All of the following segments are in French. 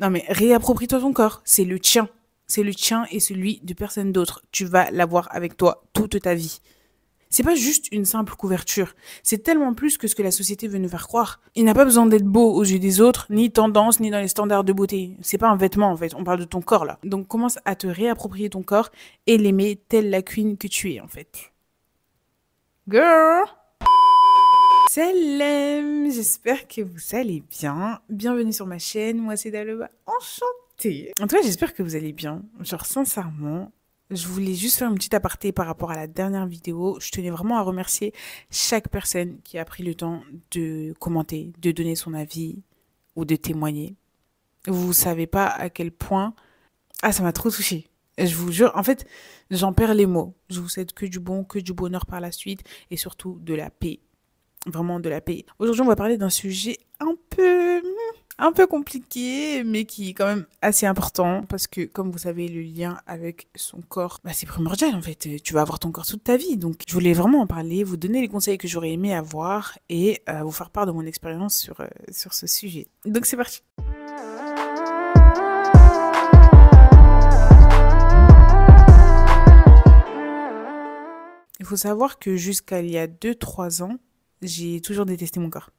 Non mais réapproprie-toi ton corps, c'est le tien. C'est le tien et celui de personne d'autre. Tu vas l'avoir avec toi toute ta vie. C'est pas juste une simple couverture. C'est tellement plus que ce que la société veut nous faire croire. Il n'a pas besoin d'être beau aux yeux des autres, ni tendance, ni dans les standards de beauté. C'est pas un vêtement, en fait. On parle de ton corps, là. Donc, commence à te réapproprier ton corps et l'aimer telle la queen que tu es, en fait. Girl! Salam! J'espère que vous allez bien. Bienvenue sur ma chaîne. Moi, c'est Daloba. Enchantée! En tout cas, j'espère que vous allez bien. Genre, sincèrement, je voulais juste faire une petite aparté par rapport à la dernière vidéo. Je tenais vraiment à remercier chaque personne qui a pris le temps de commenter, de donner son avis ou de témoigner. Vous savez pas à quel point... Ah, ça m'a trop touchée. Je vous jure, en fait, j'en perds les mots. Je vous souhaite que du bon, que du bonheur par la suite et surtout de la paix. Vraiment de la paix. Aujourd'hui, on va parler d'un sujet un peu compliqué, mais qui est quand même assez important parce que, comme vous savez, le lien avec son corps, bah, c'est primordial en fait. Tu vas avoir ton corps toute ta vie. Donc, je voulais vraiment en parler, vous donner les conseils que j'aurais aimé avoir et vous faire part de mon expérience sur ce sujet. Donc, c'est parti. Il faut savoir que jusqu'à il y a 2-3 ans, j'ai toujours détesté mon corps.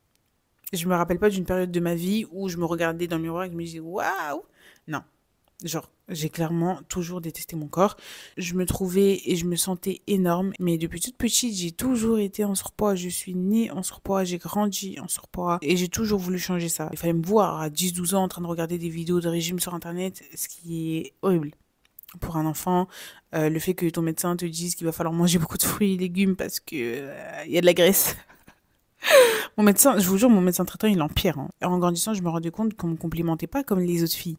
Je me rappelle pas d'une période de ma vie où je me regardais dans le miroir et je me disais waouh. Non, genre j'ai clairement toujours détesté mon corps. Je me trouvais et je me sentais énorme, mais depuis toute petite j'ai toujours été en surpoids. Je suis née en surpoids, j'ai grandi en surpoids et j'ai toujours voulu changer ça. Il fallait me voir à 10-12 ans en train de regarder des vidéos de régime sur internet, ce qui est horrible. Pour un enfant, le fait que ton médecin te dise qu'il va falloir manger beaucoup de fruits et légumes parce que y a de la graisse. Mon médecin, je vous jure, mon médecin traitant, il empire. Hein. En grandissant, je me rendais compte qu'on me complimentait pas comme les autres filles.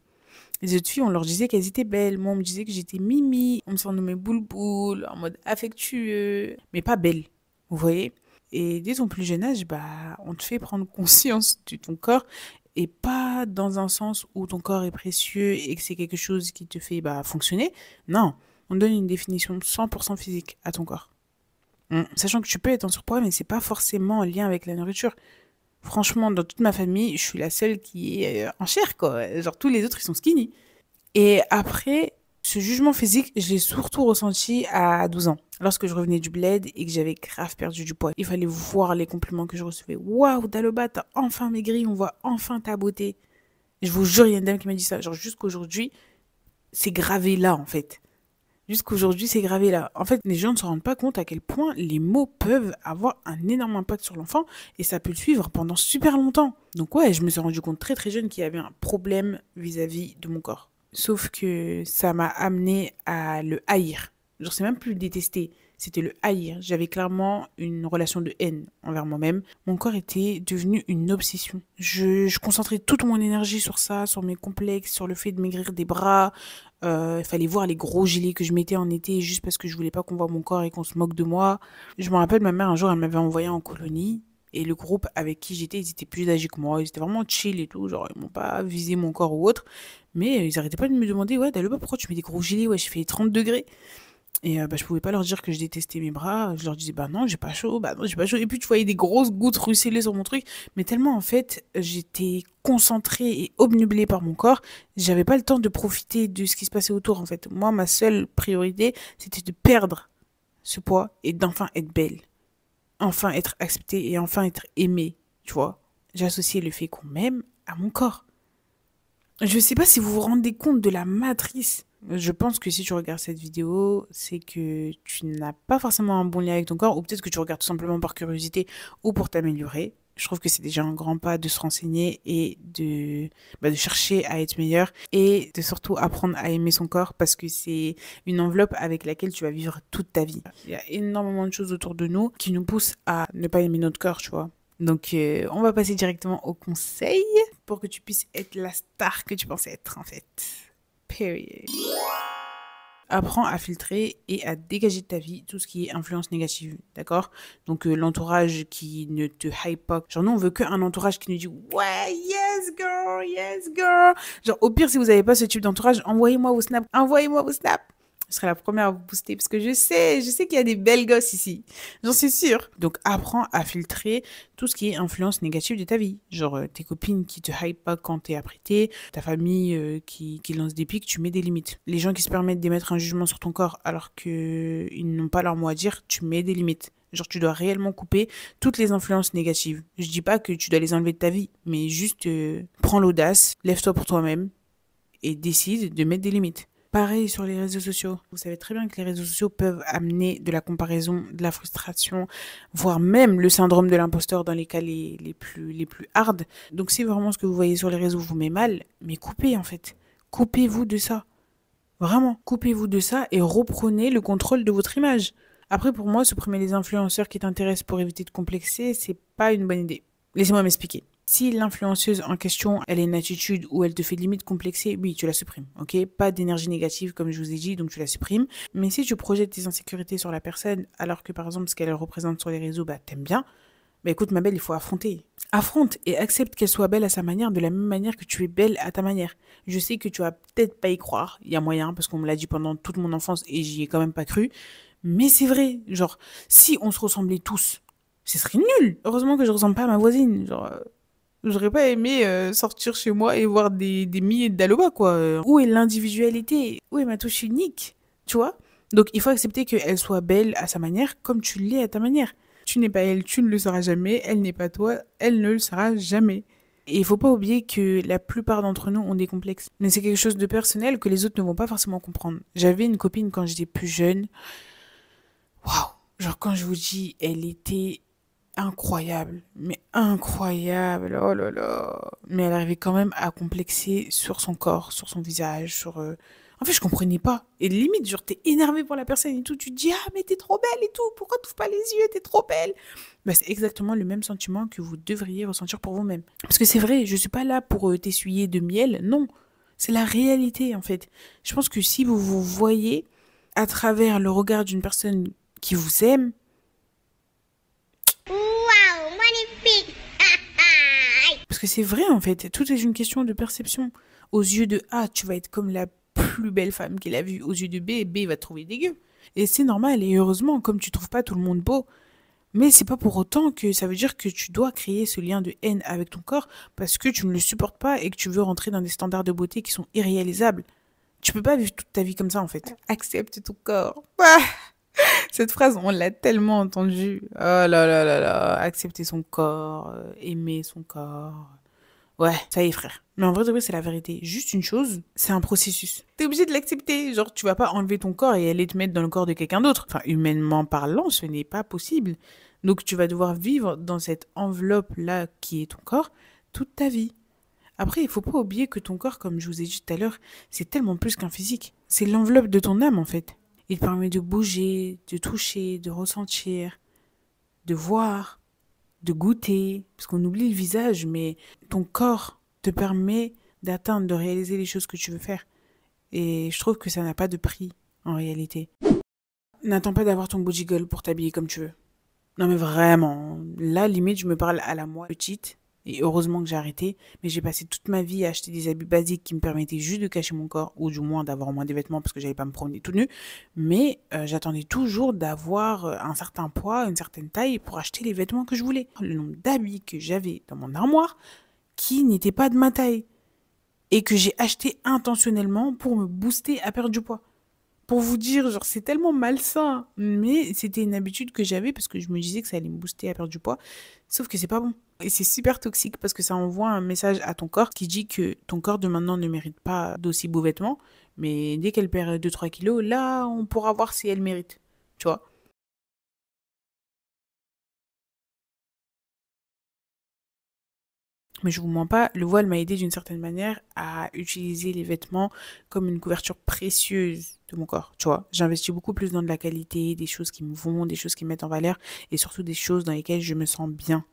Les autres filles, on leur disait qu'elles étaient belles. Moi, on me disait que j'étais mimi. On me surnommait boule-boule, en mode affectueux, mais pas belle. Vous voyez? Et dès ton plus jeune âge, bah, on te fait prendre conscience de ton corps et pas dans un sens où ton corps est précieux et que c'est quelque chose qui te fait bah, fonctionner. Non, on donne une définition 100% physique à ton corps. Sachant que tu peux être en surpoids, mais c'est pas forcément en lien avec la nourriture. Franchement, dans toute ma famille, je suis la seule qui est en chair, quoi. Genre, tous les autres, ils sont skinny. Et après, ce jugement physique, je l'ai surtout ressenti à 12 ans. Lorsque je revenais du bled et que j'avais grave perdu du poids. Il fallait voir les compliments que je recevais. Waouh, Daloba, t'as enfin maigri, on voit enfin ta beauté. Je vous jure, il y a une dame qui m'a dit ça. Genre, jusqu'aujourd'hui, c'est gravé là, en fait. Jusqu'aujourd'hui, c'est gravé là. En fait, les gens ne se rendent pas compte à quel point les mots peuvent avoir un énorme impact sur l'enfant et ça peut le suivre pendant super longtemps. Donc ouais, je me suis rendu compte très très jeune qu'il y avait un problème vis-à-vis de mon corps. Sauf que ça m'a amené à le haïr. Genre, c'est même plus le détester, c'était le haïr. J'avais clairement une relation de haine envers moi-même. Mon corps était devenu une obsession. Je concentrais toute mon énergie sur ça, sur mes complexes, sur le fait de maigrir des bras. Il fallait voir les gros gilets que je mettais en été juste parce que je voulais pas qu'on voit mon corps et qu'on se moque de moi. Je me rappelle, ma mère, un jour, elle m'avait envoyé en colonie. Et le groupe avec qui j'étais, ils étaient plus âgés que moi. Ils étaient vraiment chill et tout. Genre, ils m'ont pas visé mon corps ou autre. Mais ils arrêtaient pas de me demander, ouais, Daloba, pourquoi tu mets des gros gilets? Ouais, je fais 30 degrés. Et bah, je pouvais pas leur dire que je détestais mes bras. Je leur disais, bah non, j'ai pas chaud, bah non, j'ai pas chaud. Et puis tu voyais des grosses gouttes ruisseler sur mon truc. Mais tellement, en fait, j'étais concentrée et obnubilée par mon corps, j'avais pas le temps de profiter de ce qui se passait autour, en fait. Moi, ma seule priorité, c'était de perdre ce poids et d'enfin être belle. Enfin être acceptée et enfin être aimée, tu vois. J'associais le fait qu'on m'aime à mon corps. Je sais pas si vous vous rendez compte de la matrice. Je pense que si tu regardes cette vidéo, c'est que tu n'as pas forcément un bon lien avec ton corps, ou peut-être que tu regardes tout simplement par curiosité ou pour t'améliorer. Je trouve que c'est déjà un grand pas de se renseigner et de chercher à être meilleur et de surtout apprendre à aimer son corps parce que c'est une enveloppe avec laquelle tu vas vivre toute ta vie. Il y a énormément de choses autour de nous qui nous poussent à ne pas aimer notre corps, tu vois. Donc, on va passer directement au conseil pour que tu puisses être la star que tu pensais être, en fait. Period. Apprends à filtrer et à dégager de ta vie tout ce qui est influence négative, d'accord? Donc, l'entourage qui ne te hype pas. Genre, nous, on veut qu'un entourage qui nous dit « Ouais, yes, girl, yes, girl ». Genre, au pire, si vous n'avez pas ce type d'entourage, envoyez-moi vos snaps. Envoyez-moi vos snaps. Je serai la première à vous booster parce que je sais qu'il y a des belles gosses ici. J'en suis sûre. Donc, apprends à filtrer tout ce qui est influence négative de ta vie. Genre, tes copines qui te hype pas quand t'es apprêté, ta famille qui lance des pics, tu mets des limites. Les gens qui se permettent d'émettre un jugement sur ton corps alors qu'ils n'ont pas leur mot à dire, tu mets des limites. Genre, tu dois réellement couper toutes les influences négatives. Je dis pas que tu dois les enlever de ta vie, mais juste prends l'audace, lève-toi pour toi-même et décide de mettre des limites. Pareil sur les réseaux sociaux. Vous savez très bien que les réseaux sociaux peuvent amener de la comparaison, de la frustration, voire même le syndrome de l'imposteur dans les cas les plus hard. Donc si vraiment ce que vous voyez sur les réseaux vous met mal, mais coupez en fait. Coupez-vous de ça. Vraiment, coupez-vous de ça et reprenez le contrôle de votre image. Après, pour moi, supprimer les influenceurs qui t'intéressent pour éviter de complexer, c'est pas une bonne idée. Laissez-moi m'expliquer. Si l'influenceuse en question, elle a une attitude où elle te fait limite complexer, oui, tu la supprimes, ok? Pas d'énergie négative, comme je vous ai dit, donc tu la supprimes. Mais si tu projettes tes insécurités sur la personne, alors que par exemple, ce qu'elle représente sur les réseaux, bah, t'aimes bien, bah écoute, ma belle, il faut affronter. Affronte et accepte qu'elle soit belle à sa manière, de la même manière que tu es belle à ta manière. Je sais que tu vas peut-être pas y croire, il y a moyen, parce qu'on me l'a dit pendant toute mon enfance et j'y ai quand même pas cru. Mais c'est vrai, genre, si on se ressemblait tous, ce serait nul. Heureusement que je ressemble pas à ma voisine. Genre, j'aurais pas aimé sortir chez moi et voir des milliers d'Aloba, quoi. Où est l'individualité? Où est ma touche unique? Tu vois? Donc, il faut accepter qu'elle soit belle à sa manière, comme tu l'es à ta manière. Tu n'es pas elle, tu ne le seras jamais. Elle n'est pas toi, elle ne le sera jamais. Et il faut pas oublier que la plupart d'entre nous ont des complexes. Mais c'est quelque chose de personnel que les autres ne vont pas forcément comprendre. J'avais une copine quand j'étais plus jeune. Waouh! Genre, quand je vous dis, elle était incroyable, mais incroyable, oh là là. Mais elle arrivait quand même à complexer sur son corps, sur son visage, sur... En fait, je comprenais pas. Et limite, genre, t'es énervé pour la personne et tout. Tu te dis, ah, mais t'es trop belle et tout. Pourquoi t'ouvres pas les yeux? T'es trop belle. Bah, c'est exactement le même sentiment que vous devriez ressentir pour vous-même. Parce que c'est vrai, je suis pas là pour t'essuyer de miel. Non. C'est la réalité, en fait. Je pense que si vous vous voyez à travers le regard d'une personne qui vous aime, Wow, magnifique! parce que c'est vrai en fait, tout est une question de perception. Aux yeux de A, tu vas être comme la plus belle femme qu'il a vue. Aux yeux de B, B va te trouver dégueu. Et c'est normal, et heureusement, comme tu trouves pas tout le monde beau. Mais c'est pas pour autant que ça veut dire que tu dois créer ce lien de haine avec ton corps parce que tu ne le supportes pas et que tu veux rentrer dans des standards de beauté qui sont irréalisables. Tu peux pas vivre toute ta vie comme ça en fait. Accepte ton corps. Ah, cette phrase, on l'a tellement entendue. Oh là là là là. Accepter son corps, aimer son corps. Ouais, ça y est, frère. Mais en vrai, de vrai, c'est la vérité. Juste une chose, c'est un processus. T'es obligé de l'accepter. Genre, tu vas pas enlever ton corps et aller te mettre dans le corps de quelqu'un d'autre. Enfin, humainement parlant, ce n'est pas possible. Donc, tu vas devoir vivre dans cette enveloppe-là qui est ton corps toute ta vie. Après, il faut pas oublier que ton corps, comme je vous ai dit tout à l'heure, c'est tellement plus qu'un physique. C'est l'enveloppe de ton âme, en fait. Il te permet de bouger, de toucher, de ressentir, de voir, de goûter, parce qu'on oublie le visage, mais ton corps te permet d'atteindre, de réaliser les choses que tu veux faire. Et je trouve que ça n'a pas de prix, en réalité. N'attends pas d'avoir ton body goal pour t'habiller comme tu veux. Non mais vraiment, là limite je me parle à la moi petite, et heureusement que j'ai arrêté, mais j'ai passé toute ma vie à acheter des habits basiques qui me permettaient juste de cacher mon corps, ou du moins d'avoir moins de vêtements parce que j'allais pas me promener tout nu, mais j'attendais toujours d'avoir un certain poids, une certaine taille pour acheter les vêtements que je voulais. Le nombre d'habits que j'avais dans mon armoire qui n'étaient pas de ma taille, et que j'ai acheté intentionnellement pour me booster à perdre du poids. Pour vous dire, genre, c'est tellement malsain. Mais c'était une habitude que j'avais parce que je me disais que ça allait me booster à perdre du poids. Sauf que c'est pas bon. Et c'est super toxique parce que ça envoie un message à ton corps qui dit que ton corps de maintenant ne mérite pas d'aussi beaux vêtements. Mais dès qu'elle perd 2-3 kilos, là, on pourra voir si elle mérite. Tu vois? Mais je vous mens pas, le voile m'a aidé d'une certaine manière à utiliser les vêtements comme une couverture précieuse de mon corps, tu vois. J'investis beaucoup plus dans de la qualité, des choses qui me vont, des choses qui me mettent en valeur et surtout des choses dans lesquelles je me sens bien.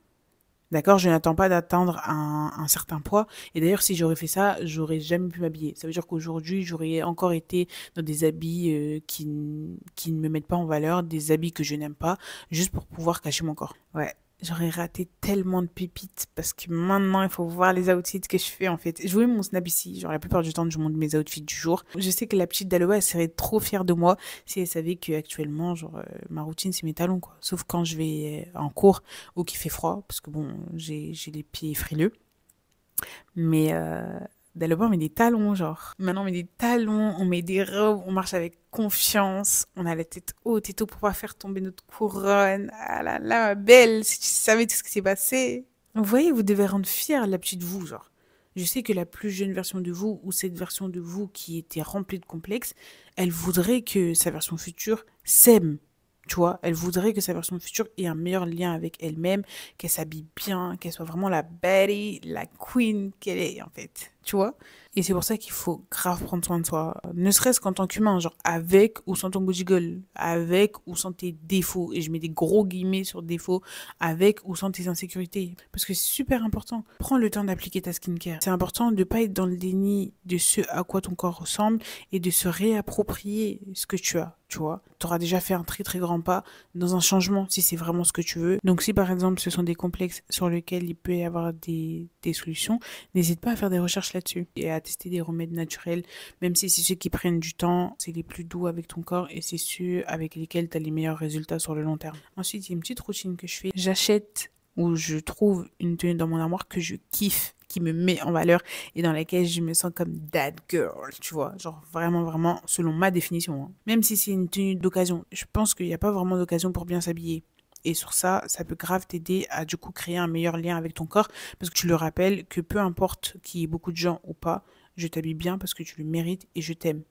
D'accord? Je n'attends pas d'atteindre un certain poids. Et d'ailleurs, si j'aurais fait ça, j'aurais jamais pu m'habiller. Ça veut dire qu'aujourd'hui, j'aurais encore été dans des habits qui ne me mettent pas en valeur, des habits que je n'aime pas, juste pour pouvoir cacher mon corps. Ouais. j'aurais raté tellement de pépites parce que maintenant, il faut voir les outfits que je fais en fait. Je voulais mon snap ici, genre la plupart du temps, je montre mes outfits du jour. Je sais que la petite d'Aloha, elle serait trop fière de moi si elle savait qu'actuellement, genre, ma routine, c'est mes talons, quoi. Sauf quand je vais en cours ou qu'il fait froid, parce que bon, j'ai les pieds frileux. Mais d'Aloha, on met des talons, genre. Maintenant, on met des talons, on met des robes, on marche avec confiance, on a la tête haute et tout pour pas faire tomber notre couronne. Ah là là, ma belle, si tu savais tout ce qui s'est passé. Vous voyez, vous devez rendre fière la petite vous, genre. Je sais que la plus jeune version de vous, ou cette version de vous qui était remplie de complexes, elle voudrait que sa version future s'aime. Tu vois, elle voudrait que sa version future ait un meilleur lien avec elle-même, qu'elle s'habille bien, qu'elle soit vraiment la Betty, la queen qu'elle est, en fait. Tu vois? Et c'est pour ça qu'il faut grave prendre soin de soi. Ne serait-ce qu'en tant qu'humain, genre avec ou sans ton body goal, avec ou sans tes défauts. Et je mets des gros guillemets sur défauts, avec ou sans tes insécurités. Parce que c'est super important. Prends le temps d'appliquer ta skincare. C'est important de ne pas être dans le déni de ce à quoi ton corps ressemble et de se réapproprier ce que tu as. Tu vois, tu auras déjà fait un très très grand pas dans un changement si c'est vraiment ce que tu veux. Donc si par exemple ce sont des complexes sur lesquels il peut y avoir des solutions, n'hésite pas à faire des recherches là-dessus et à tester des remèdes naturels, même si c'est ceux qui prennent du temps, c'est les plus doux avec ton corps et c'est ceux avec lesquels tu as les meilleurs résultats sur le long terme. Ensuite, il y a une petite routine que je fais. J'achète ou je trouve une tenue dans mon armoire que je kiffe, qui me met en valeur et dans laquelle je me sens comme that girl, tu vois, genre vraiment, vraiment, selon ma définition, hein. Même si c'est une tenue d'occasion, je pense qu'il n'y a pas vraiment d'occasion pour bien s'habiller. Et sur ça, ça peut grave t'aider à du coup créer un meilleur lien avec ton corps parce que tu le rappelles que peu importe qu'il y ait beaucoup de gens ou pas, je t'habille bien parce que tu le mérites et je t'aime.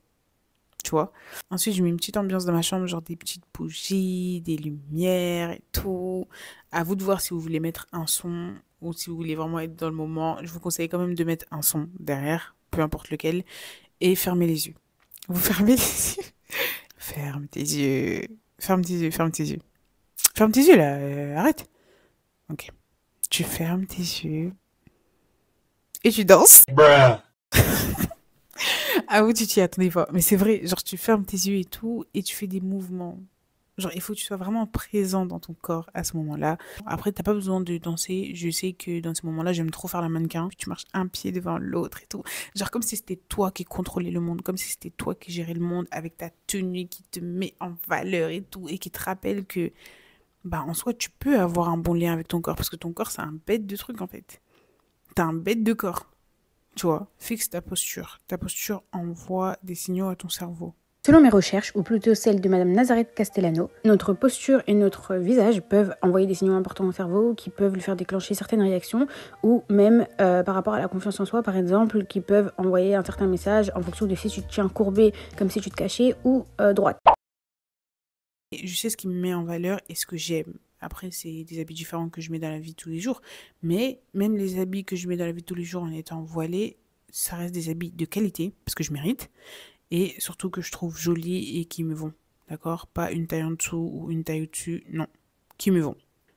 Tu vois. Ensuite, je mets une petite ambiance dans ma chambre, genre des petites bougies, des lumières et tout. À vous de voir si vous voulez mettre un son ou si vous voulez vraiment être dans le moment. Je vous conseille quand même de mettre un son derrière, peu importe lequel, et fermez les yeux. Vous fermez les yeux. Ferme tes yeux. Ferme tes yeux, ferme tes yeux. Ferme tes yeux là, arrête. Ok. Tu fermes tes yeux et tu danses. Bruh. Ah oui, tu t'y attendais pas. Mais c'est vrai, genre tu fermes tes yeux et tout, et tu fais des mouvements. Genre, il faut que tu sois vraiment présent dans ton corps à ce moment-là. Après, t'as pas besoin de danser. Je sais que dans ce moment-là, j'aime trop faire la mannequin. Puis tu marches un pied devant l'autre et tout. Genre comme si c'était toi qui contrôlais le monde, comme si c'était toi qui gérais le monde avec ta tenue qui te met en valeur et tout, et qui te rappelle que, bah, en soi, tu peux avoir un bon lien avec ton corps, parce que ton corps, c'est un bête de truc, en fait. T'as un bête de corps. Tu vois, fixe ta posture. Ta posture envoie des signaux à ton cerveau. Selon mes recherches, ou plutôt celles de Madame Nazareth Castellano, notre posture et notre visage peuvent envoyer des signaux importants au cerveau qui peuvent lui faire déclencher certaines réactions ou même par rapport à la confiance en soi, par exemple, qui peuvent envoyer un certain message en fonction de si tu te tiens courbé comme si tu te cachais ou droite. Je sais ce qui me met en valeur et ce que j'aime. Après, c'est des habits différents que je mets dans la vie de tous les jours. Mais même les habits que je mets dans la vie de tous les jours en étant voilée, ça reste des habits de qualité, parce que je mérite. Et surtout que je trouve jolis et qui me vont. D'accord? Pas une taille en dessous ou une taille au-dessus. Non. Qui me vont.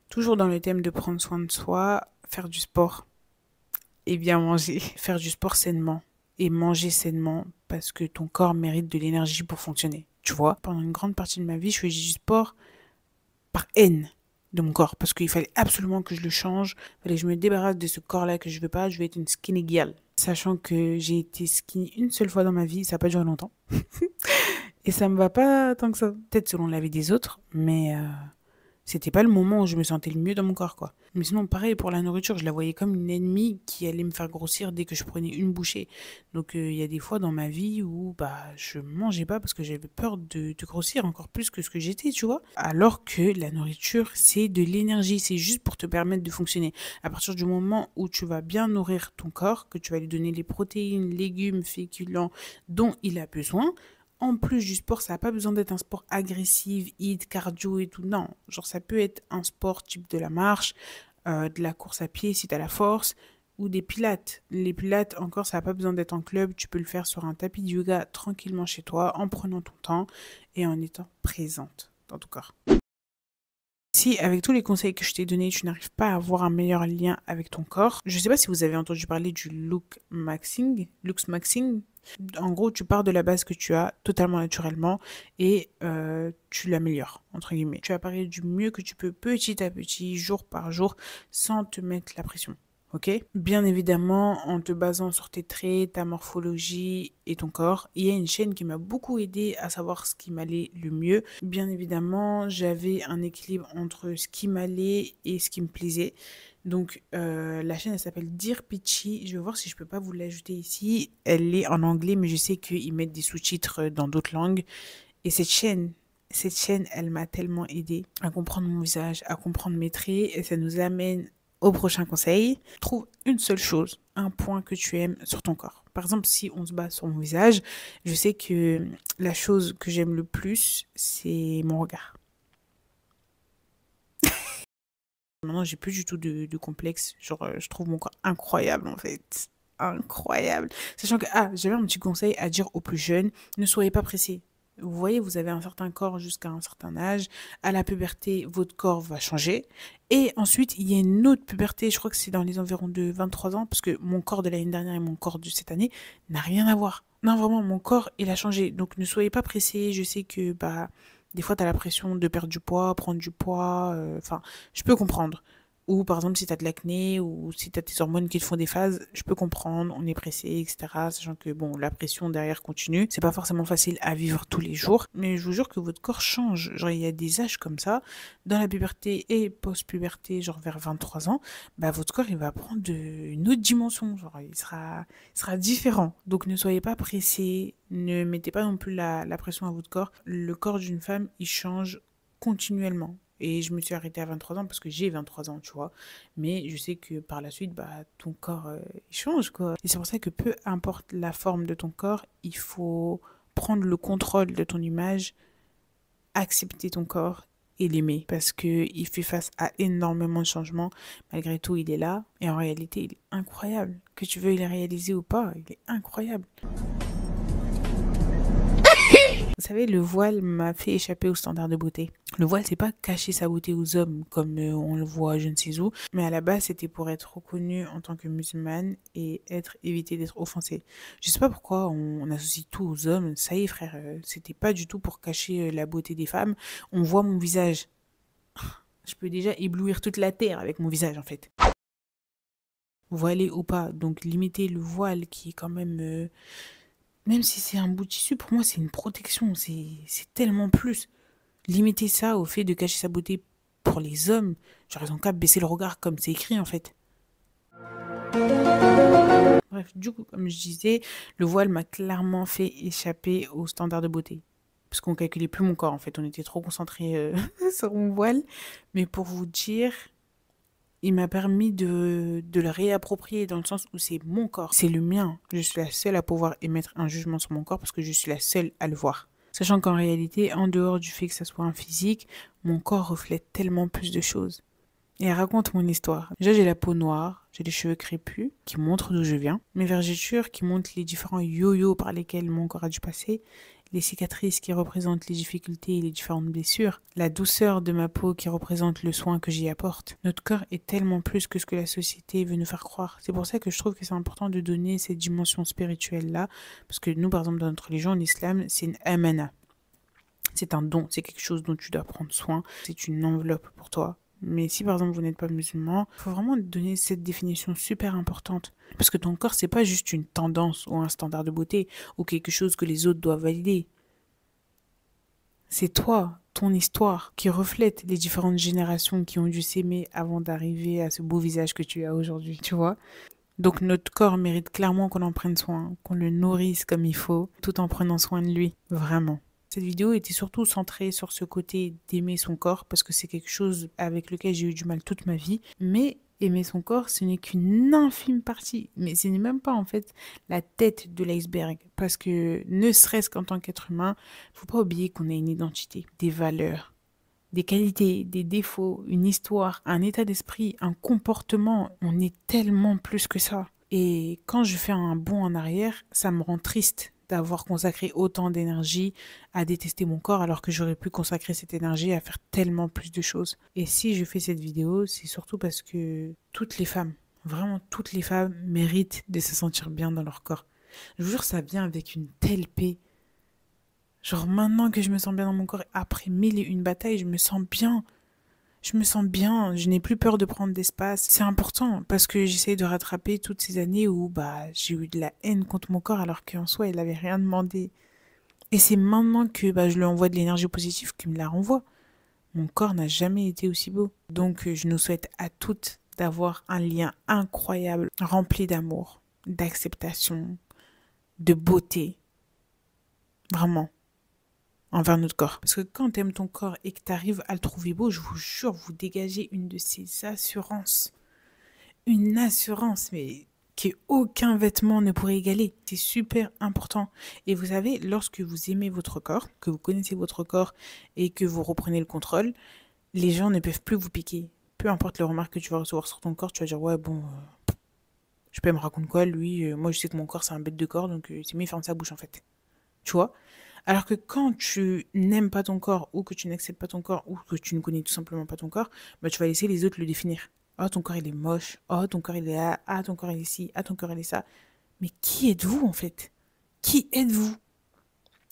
Toujours dans le thème de prendre soin de soi, faire du sport et bien manger. Faire du sport sainement et manger sainement parce que ton corps mérite de l'énergie pour fonctionner. Tu vois? Pendant une grande partie de ma vie, je faisais du sport par haine de mon corps parce qu'il fallait absolument que je le change. Il fallait que je me débarrasse de ce corps-là que je veux pas. Je veux être une skinny girl. Sachant que j'ai été skinny une seule fois dans ma vie, ça n'a pas duré longtemps. Et ça me va pas tant que ça. Peut-être selon l'avis des autres, mais c'était pas le moment où je me sentais le mieux dans mon corps, quoi. Mais sinon, pareil pour la nourriture, je la voyais comme une ennemie qui allait me faire grossir dès que je prenais une bouchée. Donc, il y a des fois dans ma vie où bah je mangeais pas parce que j'avais peur de grossir encore plus que ce que j'étais, tu vois. Alors que la nourriture, c'est de l'énergie, c'est juste pour te permettre de fonctionner. À partir du moment où tu vas bien nourrir ton corps, que tu vas lui donner les protéines, légumes, féculents dont il a besoin, en plus du sport, ça n'a pas besoin d'être un sport agressif, hit, cardio et tout. Non, genre ça peut être un sport type de la marche, de la course à pied si tu as la force, ou des pilates. Les pilates, encore, ça n'a pas besoin d'être en club. Tu peux le faire sur un tapis de yoga tranquillement chez toi, en prenant ton temps et en étant présente dans ton corps. Si avec tous les conseils que je t'ai donnés, tu n'arrives pas à avoir un meilleur lien avec ton corps, je ne sais pas si vous avez entendu parler du look maxing, En gros, tu pars de la base que tu as totalement naturellement et tu l'améliores, entre guillemets. Tu apparais du mieux que tu peux petit à petit, jour par jour, sans te mettre la pression. Ok? Bien évidemment, en te basant sur tes traits, ta morphologie et ton corps, il y a une chaîne qui m'a beaucoup aidé à savoir ce qui m'allait le mieux. Bien évidemment, j'avais un équilibre entre ce qui m'allait et ce qui me plaisait. Donc, la chaîne, elle s'appelle Dear Peachy. Je vais voir si je peux pas vous l'ajouter ici. Elle est en anglais, mais je sais qu'ils mettent des sous-titres dans d'autres langues. Et cette chaîne, elle m'a tellement aidé à comprendre mon visage, à comprendre mes traits, et ça nous amène au prochain conseil. Trouve une seule chose, un point que tu aimes sur ton corps. Par exemple, si on se base sur mon visage, je sais que la chose que j'aime le plus, c'est mon regard. Maintenant, j'ai plus du tout de complexe. Genre, je trouve mon corps incroyable, en fait. Incroyable. Sachant que, j'avais un petit conseil à dire aux plus jeunes. Ne soyez pas pressés. Vous voyez, vous avez un certain corps jusqu'à un certain âge. À la puberté, votre corps va changer. Et ensuite, il y a une autre puberté. Je crois que c'est dans les environs de 23 ans. Parce que mon corps de l'année dernière et mon corps de cette année n'a rien à voir. Non, vraiment, mon corps, il a changé. Donc, ne soyez pas pressés. Je sais que, des fois, tu as la pression de perdre du poids, prendre du poids. Enfin, je peux comprendre. Ou par exemple, si tu as de l'acné ou si tu as tes hormones qui te font des phases, je peux comprendre, on est pressé, etc. Sachant que bon, la pression derrière continue. C'est pas forcément facile à vivre tous les jours. Mais je vous jure que votre corps change. Genre, il y a des âges comme ça, dans la puberté et post-puberté, genre vers 23 ans, votre corps, il va prendre une autre dimension. Genre, il sera différent. Donc, ne soyez pas pressés. Ne mettez pas non plus la pression à votre corps. Le corps d'une femme, il change continuellement. Et je me suis arrêtée à 23 ans parce que j'ai 23 ans, tu vois. Mais je sais que par la suite, ton corps, il change, quoi. Et c'est pour ça que peu importe la forme de ton corps, il faut prendre le contrôle de ton image, accepter ton corps et l'aimer. Parce qu'il fait face à énormément de changements. Malgré tout, il est là. Et en réalité, il est incroyable. Que tu veuilles le réaliser ou pas, il est incroyable. Vous savez, le voile m'a fait échapper au standard de beauté. Le voile, c'est pas cacher sa beauté aux hommes comme on le voit je ne sais où, mais à la base, c'était pour être reconnue en tant que musulmane et éviter d'être offensée. Je sais pas pourquoi on associe tout aux hommes. Ça y est, frère, c'était pas du tout pour cacher la beauté des femmes. On voit mon visage. Je peux déjà éblouir toute la terre avec mon visage, en fait. Voilé ou pas, donc limiter le voile qui est quand même... Même si c'est un bout de tissu, pour moi, c'est une protection. C'est tellement plus. Limiter ça au fait de cacher sa beauté pour les hommes, genre ils ont qu'à baisser le regard comme c'est écrit en fait. Bref, du coup, comme je disais, le voile m'a clairement fait échapper au standard de beauté. Parce qu'on calculait plus mon corps en fait, on était trop concentrés sur mon voile. Mais pour vous dire, il m'a permis de le réapproprier dans le sens où c'est mon corps, c'est le mien. Je suis la seule à pouvoir émettre un jugement sur mon corps parce que je suis la seule à le voir. Sachant qu'en réalité, en dehors du fait que ça soit un physique, mon corps reflète tellement plus de choses. Et raconte mon histoire. Déjà, j'ai la peau noire, j'ai les cheveux crépus qui montrent d'où je viens, mes vergetures qui montrent les différents yo-yo par lesquels mon corps a dû passer, les cicatrices qui représentent les difficultés et les différentes blessures, la douceur de ma peau qui représente le soin que j'y apporte. Notre corps est tellement plus que ce que la société veut nous faire croire. C'est pour ça que je trouve que c'est important de donner cette dimension spirituelle-là, parce que nous, par exemple, dans notre religion, l'islam, c'est une amana. C'est un don, c'est quelque chose dont tu dois prendre soin, c'est une enveloppe pour toi. Mais si par exemple vous n'êtes pas musulman, il faut vraiment donner cette définition super importante. Parce que ton corps, c'est pas juste une tendance ou un standard de beauté ou quelque chose que les autres doivent valider. C'est toi, ton histoire, qui reflète les différentes générations qui ont dû s'aimer avant d'arriver à ce beau visage que tu as aujourd'hui, tu vois. Donc notre corps mérite clairement qu'on en prenne soin, qu'on le nourrisse comme il faut, tout en prenant soin de lui, vraiment. Cette vidéo était surtout centrée sur ce côté d'aimer son corps parce que c'est quelque chose avec lequel j'ai eu du mal toute ma vie. Mais aimer son corps, ce n'est qu'une infime partie. Mais ce n'est même pas en fait la tête de l'iceberg. Parce que ne serait-ce qu'en tant qu'être humain, faut pas oublier qu'on a une identité, des valeurs, des qualités, des défauts, une histoire, un état d'esprit, un comportement. On est tellement plus que ça. Et quand je fais un bond en arrière, ça me rend triste d'avoir consacré autant d'énergie à détester mon corps alors que j'aurais pu consacrer cette énergie à faire tellement plus de choses. Et si je fais cette vidéo, c'est surtout parce que toutes les femmes, vraiment toutes les femmes méritent de se sentir bien dans leur corps. Je vous jure, ça vient avec une telle paix. Genre maintenant que je me sens bien dans mon corps, après mille et une batailles, je me sens bien. Je me sens bien, je n'ai plus peur de prendre d'espace. C'est important parce que j'essaye de rattraper toutes ces années où j'ai eu de la haine contre mon corps alors qu'en soi, il n'avait rien demandé. Et c'est maintenant que je lui envoie de l'énergie positive qu'il me la renvoie. Mon corps n'a jamais été aussi beau. Donc je nous souhaite à toutes d'avoir un lien incroyable, rempli d'amour, d'acceptation, de beauté. Vraiment. Envers notre corps. Parce que quand tu aimes ton corps et que tu arrives à le trouver beau, je vous jure, vous dégagez une de ces assurances. Une assurance, mais qu'aucun vêtement ne pourrait égaler. C'est super important. Et vous savez, lorsque vous aimez votre corps, que vous connaissez votre corps et que vous reprenez le contrôle, les gens ne peuvent plus vous piquer. Peu importe les remarques que tu vas recevoir sur ton corps, tu vas dire, ouais, bon, je peux me raconter quoi, lui, moi je sais que mon corps c'est un bête de corps, donc c'est mieux ferme sa bouche en fait. Tu vois? Alors que quand tu n'aimes pas ton corps ou que tu n'acceptes pas ton corps ou que tu ne connais tout simplement pas ton corps, tu vas laisser les autres le définir. Oh, ton corps il est moche. Oh, ton corps il est là. Ah, ton corps il est ci. Ah, ton corps il est ça. Mais qui êtes-vous en fait? Qui êtes-vous?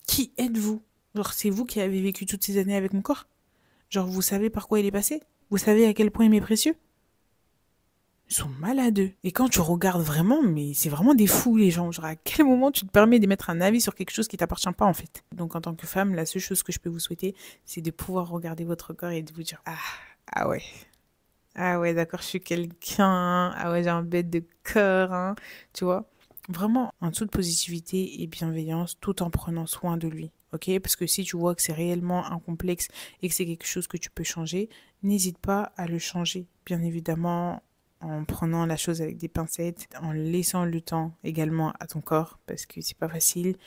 Qui êtes-vous? Genre, c'est vous qui avez vécu toutes ces années avec mon corps? Genre, vous savez par quoi il est passé? Vous savez à quel point il m'est précieux? Ils sont malades. Et quand tu regardes vraiment, mais c'est vraiment des fous les gens. Genre à quel moment tu te permets d'émettre un avis sur quelque chose qui t'appartient pas en fait. Donc en tant que femme, la seule chose que je peux vous souhaiter, c'est de pouvoir regarder votre corps et de vous dire ah ouais. Ah ouais, d'accord, je suis quelqu'un. Ah ouais, j'ai un bête de corps, hein. Tu vois? Vraiment en toute positivité et bienveillance tout en prenant soin de lui. Ok? Parce que si tu vois que c'est réellement un complexe et que c'est quelque chose que tu peux changer, n'hésite pas à le changer. Bien évidemment, en prenant la chose avec des pincettes, en laissant le temps également à ton corps, parce que c'est pas facile.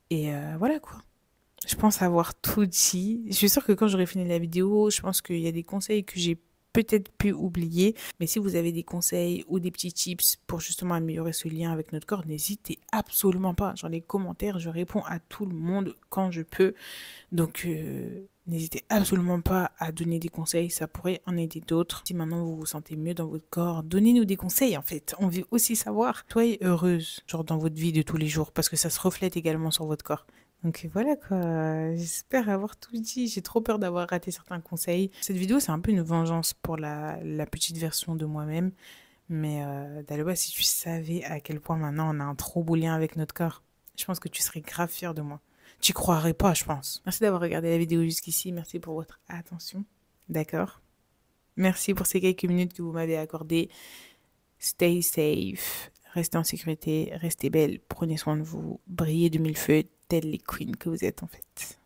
Et voilà quoi. Je pense avoir tout dit. Je suis sûre que quand j'aurai fini la vidéo, je pense qu'il y a des conseils que j'ai peut-être pu oublier. Mais si vous avez des conseils ou des petits tips pour justement améliorer ce lien avec notre corps, n'hésitez absolument pas. Dans les commentaires, je réponds à tout le monde quand je peux. Donc, n'hésitez absolument pas à donner des conseils, ça pourrait en aider d'autres. Si maintenant vous vous sentez mieux dans votre corps, donnez-nous des conseils en fait. On veut aussi savoir. Soyez heureuse, genre dans votre vie de tous les jours, parce que ça se reflète également sur votre corps. Donc voilà quoi, j'espère avoir tout dit. J'ai trop peur d'avoir raté certains conseils. Cette vidéo, c'est un peu une vengeance pour la petite version de moi-même. Mais Daloa, si tu savais à quel point maintenant on a un trop beau lien avec notre corps, je pense que tu serais grave fière de moi. Tu croirais pas, je pense. Merci d'avoir regardé la vidéo jusqu'ici. Merci pour votre attention. D'accord? Merci pour ces quelques minutes que vous m'avez accordées. Stay safe. Restez en sécurité. Restez belle. Prenez soin de vous. Brillez de mille feux, telles les queens que vous êtes en fait.